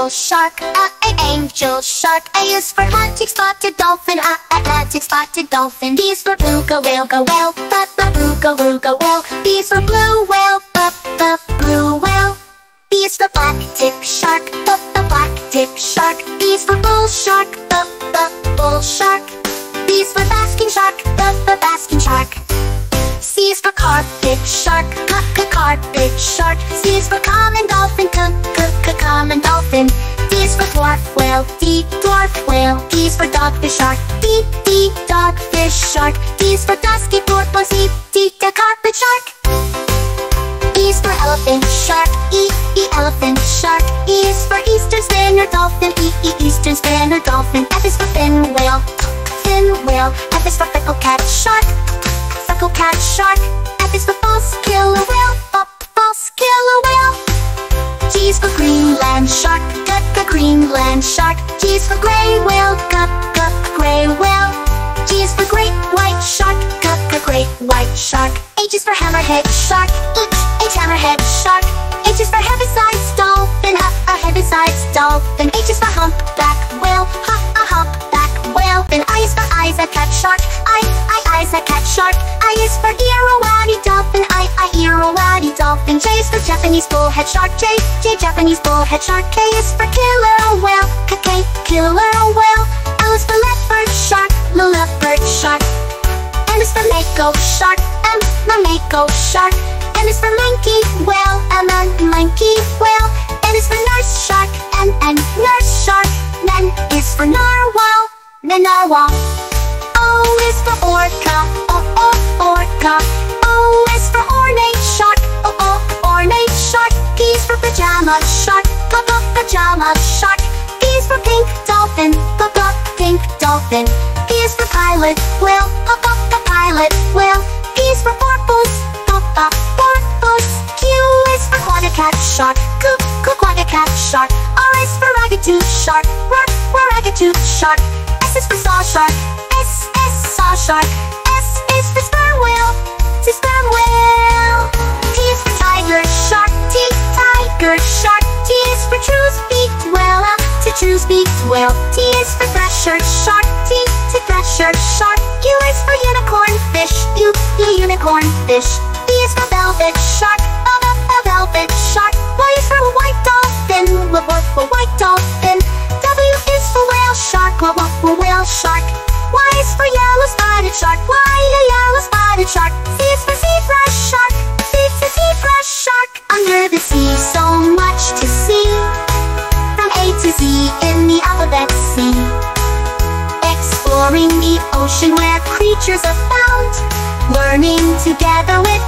angel shark, angel shark. A is for Atlantic spotted dolphin, Atlantic spotted dolphin. B is for beluga whale, beluga whale. B is for blue whale, blue whale. B is for black tip shark, the black tip shark. B is for bull shark, the bull shark. B is for basking shark, the basking shark. C is for carpet shark, carpet shark. C is for common dolphin, common dolphin. D is for dwarf whale, dwarf whale. D is for dogfish shark, dogfish shark. D is for dusky porpoise, the carpet shark. E is for elephant shark, elephant shark. E is for eastern Spaniard dolphin, eastern Spaniard dolphin. F is for fin whale, whale. F is for freckle cat shark, freckle cat shark. F is for false killer whale, false killer whale. G is for Greenland shark, Greenland shark. G is for gray whale, gray whale. G is for great white shark, great white shark. H is for hammerhead shark, H hammerhead shark. H is for heavy-sized dolphin, a heavy-sized dolphin. H is for humpback whale, a humpback whale. Then I is for Isaac cat shark, Isaac cat shark. I is for Irrawaddy dolphin, Irrawaddy dolphin. J is for Japanese bullhead shark, J Japanese bullhead shark. K is for killer whale, killer whale. L is for leopard shark, leopard shark. M is for mako shark, mako shark. N is for monkey whale, monkey whale. N is for nurse shark, N nurse shark. N is for narwhal, narwhal. O is for orca, orca. O is for ornate shark, ornate shark. P is for pajama shark, pajama shark. P is for pink dolphin, pink dolphin. P is for pilot whale, pilot whale. P is for porpoise, porpoise. Q is for quagga cat shark, quagga cat shark. R is for ragged-tooth shark, ragged-tooth shark. S is for saw shark, saw shark. S is for sperm whale, sperm whale. T is for tiger shark, tiger shark. T is for true-beaked whale, true-beaked whale. T is for thresher shark, thresher shark. U is for unicorn fish, unicorn fish. V is for velvet shark, velvet shark. Y is for white dolphin, white dolphin. W is for whale shark, whale shark. Y is for yellow spotted shark, yellow spotted shark. Z is for zebra shark, zebra shark. Under the sea, so much to see, from A to Z in the alphabet C. Exploring the ocean where creatures are found, learning together with